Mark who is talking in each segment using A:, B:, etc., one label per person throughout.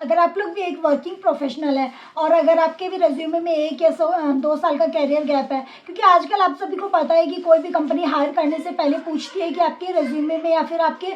A: अगर आप लोग भी एक वर्किंग प्रोफेशनल है और अगर आपके भी रेज्यूमे में 1 या 2 साल का कैरियर गैप है, क्योंकि आजकल आप सभी को पता है कि कोई भी कंपनी हायर करने से पहले पूछती है कि आपके रेज्यूमे में या फिर आपके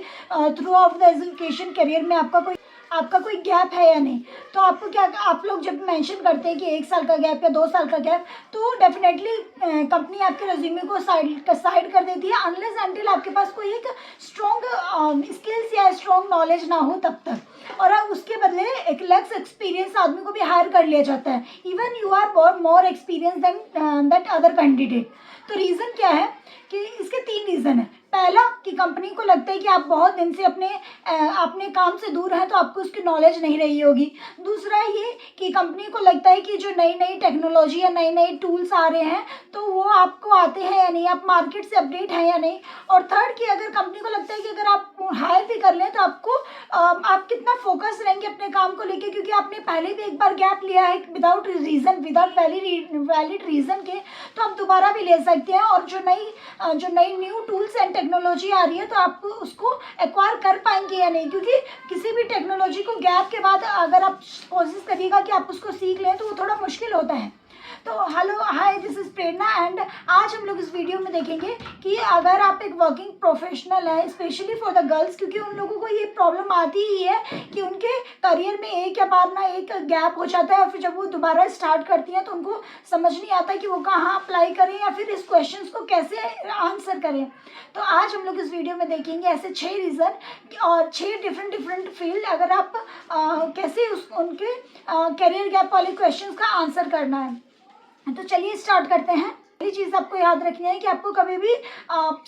A: through out the education career में आपका कोई गैप है या नहीं। तो आपको क्या, आप लोग जब मेंशन करते हैं कि 1 साल का गैप या 2 साल का गैप, तो डेफिनेटली कंपनी आपके रेज्यूमे को साइड कर देती है अनलेस अनटिल आपके पास कोई एक स्ट्रॉन्ग स्किल्स या स्ट्रॉन्ग नॉलेज ना हो तब तक। और अब उसके बदले एक लेस एक्सपीरियंस आदमी को भी हायर कर लिया जाता है, even you are more experience than that other candidate. तो रीज़न क्या है कि इसके 3 रीज़न है। पहला कि कंपनी को लगता है कि आप बहुत दिन से अपने काम से दूर हैं, तो आपको उसकी नॉलेज नहीं रही होगी। दूसरा ये कि कंपनी को लगता है कि जो नई नई टेक्नोलॉजी या नए नए टूल्स आ रहे हैं तो वो आपको आते हैं या नहीं, आप मार्केट से अपडेट हैं या नहीं। और थर्ड कि अगर कंपनी को लगता है कि अगर आप हायर भी कर लें तो आप कितना फोकस रहेंगे अपने काम को लेके, क्योंकि आपने पहले भी एक बार गैप लिया है without reason, without valid reason के, तो आप दोबारा भी ले सकते हैं। और जो नई न्यू टूल्स एंड टेक्नोलॉजी आ रही है तो आप उसको एक्वायर कर पाएंगे या नहीं, क्योंकि किसी भी टेक्नोलॉजी को गैप के बाद अगर आप कोशिश करिएगा कि आप उसको सीख लें तो वो थोड़ा मुश्किल होता है। तो hello hi, this is Prerna and आज हम लोग इस वीडियो में देखेंगे कि अगर आप एक वर्किंग प्रोफेशनल है, स्पेशली फॉर द गर्ल्स, क्योंकि उन लोगों को ये प्रॉब्लम आती ही है कि उनके करियर में एक या बार ना एक गैप हो जाता है और फिर जब वो दोबारा स्टार्ट करती हैं तो उनको समझ नहीं आता कि वो कहाँ अप्लाई करें या फिर इस क्वेश्चंस को कैसे आंसर करें। तो आज हम लोग इस वीडियो में देखेंगे ऐसे 6 रीज़न और 6 डिफरेंट फील्ड, अगर आप कैसे उनके करियर गैप वाले क्वेश्चंस का आंसर करना है। तो चलिए स्टार्ट करते हैं। पहली चीज़ आपको याद रखनी है कि आपको कभी भी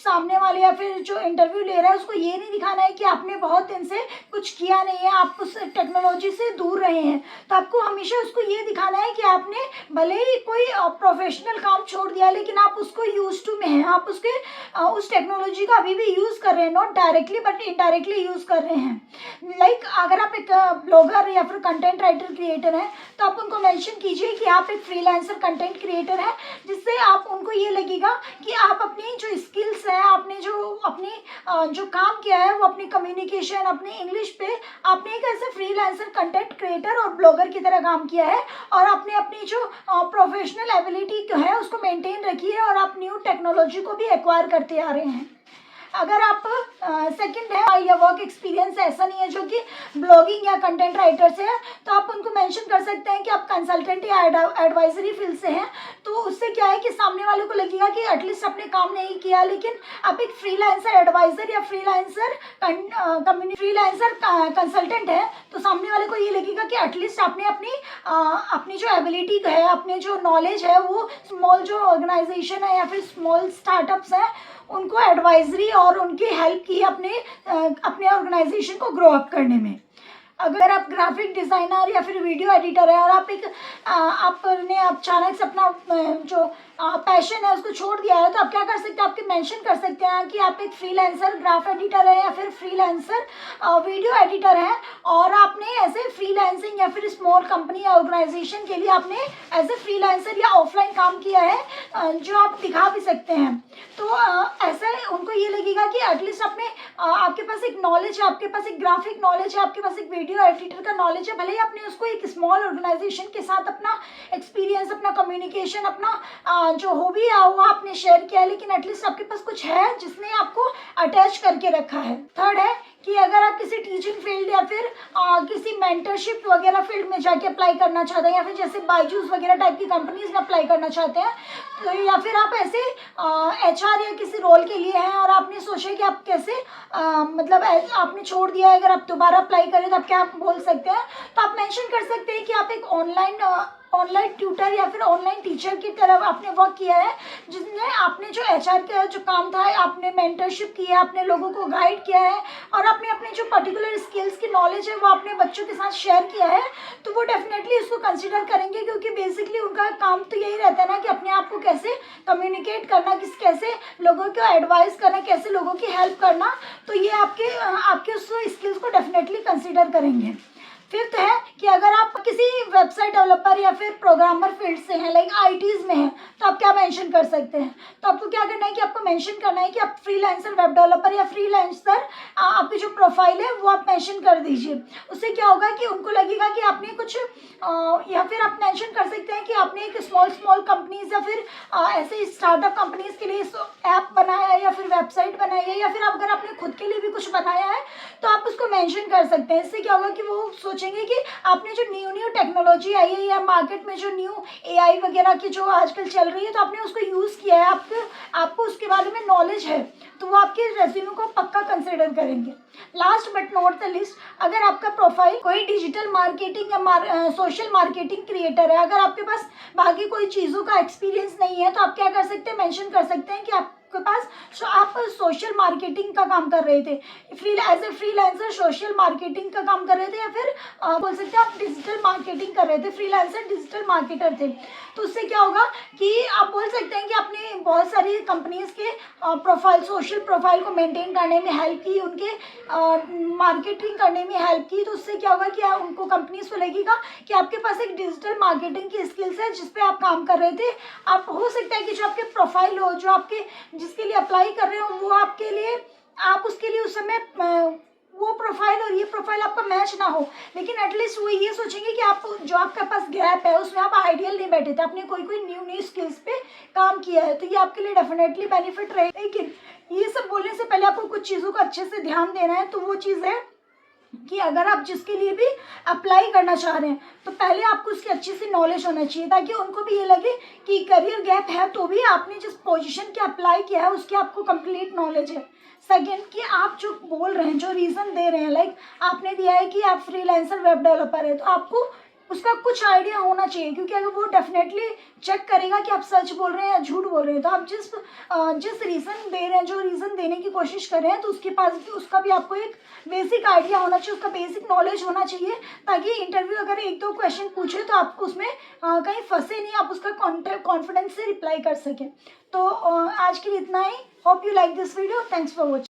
A: सामने वाले या फिर जो इंटरव्यू ले रहा है उसको ये नहीं दिखाना है कि आपने बहुत दिन से कुछ किया नहीं है, आप उस टेक्नोलॉजी से दूर रहे हैं। तो आपको हमेशा उसको ये दिखाना है कि आपने भले ही कोई प्रोफेशनल काम छोड़ दिया लेकिन आप उसको यूज टू में हैं, आप उस टेक्नोलॉजी का अभी भी यूज़ कर रहे हैं, not directly but indirectly use कर रहे हैं। लाइक अगर आप एक ब्लॉगर या फिर कंटेंट राइटर क्रिएटर हैं तो आप उनको मेंशन कीजिए कि आप एक फ्रीलांसर कंटेंट क्रिएटर हैं, जिससे आप उनको ये लगेगा कि आप अपनी जो स्किल्स है, आपने जो काम किया है वो अपनी कम्युनिकेशन, अपनी इंग्लिश पे आपने एक ऐसे फ्रीलांसर कंटेंट क्रिएटर और ब्लॉगर की तरह काम किया है और आपने अपनी जो प्रोफेशनल एबिलिटी है उसको मेंटेन रखी है और आप न्यू टेक्नोलॉजी को भी एक्वायर करते आ रहे हैं। अगर आप सेकंड है या वर्क एक्सपीरियंस ऐसा नहीं है जो कि ब्लॉगिंग या कंटेंट राइटर से है, तो आप उनको मेंशन कर सकते हैं कि आप कंसल्टेंट या एडवाइजरी फील्ड से हैं। तो उससे क्या है कि सामने वालों को लगेगा कि एटलीस्ट आपने काम नहीं किया, लेकिन आप एक फ्रीलांसर एडवाइजर या फ्रीलांसर कंसल्टेंट है, तो सामने वाले को ये लगेगा कि एटलीस्ट आपने अपनी जो एबिलिटी है, अपने जो नॉलेज है वो स्मॉल जो ऑर्गेनाइजेशन है या फिर स्मॉल स्टार्टअप्स हैं उनको एडवाइजरी और उनकी हेल्प की अपने ऑर्गेनाइजेशन को ग्रो अप करने में। अगर आप ग्राफिक डिज़ाइनर या फिर वीडियो एडिटर है और आपने अचानक से अपना जो पैशन है उसको छोड़ दिया है, तो आप क्या कर सकते हैं, आपके मेंशन कर सकते हैं कि आप एक फ्रीलांसर ग्राफ एडिटर है या फिर फ्रीलांसर वीडियो एडिटर है और आपने ऐसे फ्रीलांसिंग या फिर स्मॉल कंपनी या ऑर्गेनाइजेशन के लिए आपने एज ए फ्रीलांसर या ऑफलाइन काम किया है, जो आप दिखा भी सकते हैं। तो ऐसा उनको ये लगेगा कि एटलीस्ट आपके पास एक नॉलेज है, आपके पास एक ग्राफिक नॉलेज है, आपके पास एक वीडियो एडिटर का नॉलेज है। भले ही आपने उसको एक स्मॉल ऑर्गेनाइजेशन के साथ अपना एक्सपीरियंस, अपना कम्युनिकेशन, अपना जो हॉबी है वो आपने शेयर किया है, लेकिन एटलीस्ट आपके पास कुछ है जिसने आपको अटैच करके रखा है। थर्ड है कि अगर आप किसी टीचिंग फील्ड या फिर किसी मेंटरशिप वगैरह फील्ड में जाके अप्लाई करना चाहते हैं या फिर जैसे बायजूस वगैरह टाइप की कंपनीज में अप्लाई करना चाहते हैं, तो या फिर आप ऐसे HR या किसी रोल के लिए हैं और आपने सोचा कि आप कैसे मतलब आपने छोड़ दिया है, अगर आप दोबारा अप्लाई करें तो आप क्या बोल सकते हैं, तो आप मेंशन कर सकते हैं कि आप एक ऑनलाइन ट्यूटर या फिर ऑनलाइन टीचर की तरफ आपने वर्क किया है, जिसमें आपने जो HR का जो काम था आपने मेंटरशिप की है, आपने लोगों को गाइड किया है और आपने अपने जो पर्टिकुलर स्किल्स की नॉलेज है वो आपने बच्चों के साथ शेयर किया है, तो वो डेफिनेटली इसको कंसिडर करेंगे, क्योंकि बेसिकली उनका काम तो यही रहता है ना कि अपने आप को कैसे कम्युनिकेट करना, कैसे लोगों को एडवाइस करना, कैसे लोगों की हेल्प करना। तो ये आपके उस स्किल्स को डेफिनेटली कंसिडर करेंगे। फिफ्थ है कि अगर आप किसी वेबसाइट डेवलपर या फिर प्रोग्रामर फील्ड से हैं, लाइक आईटीज में हैं, तो आप क्या मेंशन कर सकते हैं। तो आपको क्या करना है कि आपको मेंशन करना है कि आप फ्रीलांसर वेब डेवलपर या फ्रीलांसर आपकी जो प्रोफाइल है वो आप मेंशन कर दीजिए। उससे क्या होगा कि उनको लगेगा कि आपने कुछ या फिर आप मेंशन कर सकते हैं कि आपने एक स्मॉल कंपनीज या फिर ऐसे स्टार्टअप कंपनीज के लिए ऐप बनाया है या फिर वेबसाइट बनाई है, या फिर अगर आपने खुद के लिए भी कुछ बनाया है तो आप उसको मेंशन कर सकते हैं। इससे क्या होगा कि वो सोचेंगे कि आपने जो न्यू टेक्नोलॉजी आई है या मार्केट में जो न्यू एआई वगैरह की जो आजकल चल रही है, तो आपने उसको यूज़ किया है, आपको उसके बारे में नॉलेज है, तो वो आपके रेज्यूमे को पक्का कंसिडर करेंगे। Last but not the list, अगर आपका प्रोफाइल कोई डिजिटल मार्केटिंग या सोशल मार्केटिंग क्रिएटर है, अगर आपके पास बाकी कोई चीज़ों का एक्सपीरियंस नहीं है, तो आप क्या कर सकते हैं, मेंशन कर सकते हैं कि आपके पास आप सोशल मार्केटिंग का काम कर रहे थे, as a freelancer social marketing का काम कर रहे थे, या फिर बोल सकते हैं आप डिजिटल मार्केटिंग कर रहे थे, फ्रीलांसर डिजिटल मार्केटर थे। तो उससे क्या होगा कि आप बोल सकते हैं कि आपने बहुत सारी कंपनीज के प्रोफाइल, सोशल प्रोफाइल को मेंटेन करने में हेल्प की, उनके मार्केटिंग करने में हेल्प की। तो उससे क्या होगा कि उनको कंपनीज को लगेगा कि आपके पास एक डिजिटल मार्केटिंग की स्किल्स है जिस पे आप काम कर रहे थे। आप हो सकता है कि जो आपके प्रोफाइल हो, जो आपके जिसके लिए अप्लाई कर रहे हो, वो आपके लिए, आप उसके लिए उस समय वो प्रोफाइल और ये प्रोफाइल आपका मैच ना हो, लेकिन एटलीस्ट वो ये सोचेंगे कि आप जो आपके पास गैप है उसमें आप आइडियल नहीं बैठे थे, आपने कोई न्यू स्किल्स पे काम किया है, तो ये आपके लिए डेफिनेटली बेनिफिट रहेगा। लेकिन ये सब बोलने से पहले आपको कुछ चीज़ों का अच्छे से ध्यान देना है। तो वो चीज़ है कि अगर आप जिसके लिए भी अप्लाई करना चाह रहे हैं, तो पहले आपको उसकी अच्छी सी नॉलेज होना चाहिए, ताकि उनको भी ये लगे कि करियर गैप है तो भी आपने जिस पोजीशन के अप्लाई किया है उसकी आपको कंप्लीट नॉलेज है। सेकेंड, कि आप जो बोल रहे हैं, जो रीज़न दे रहे हैं, लाइक आपने दिया है कि आप फ्रीलांसर वेब डेवलपर है, तो आपको उसका कुछ आइडिया होना चाहिए, क्योंकि अगर वो डेफिनेटली चेक करेगा कि आप सच बोल रहे हैं या झूठ बोल रहे हैं। तो आप जिस रीज़न दे रहे हैं, जो रीज़न देने की कोशिश कर रहे हैं, तो उसके पास भी उसका भी आपको एक बेसिक आइडिया होना चाहिए, उसका बेसिक नॉलेज होना चाहिए, ताकि इंटरव्यू अगर एक दो क्वेश्चन पूछे तो आप उसमें कहीं फंसे नहीं, आप उसका कॉन्फिडेंस से रिप्लाई कर सकें। तो आज के लिए इतना ही। Hope you like this video. Thanks for watching.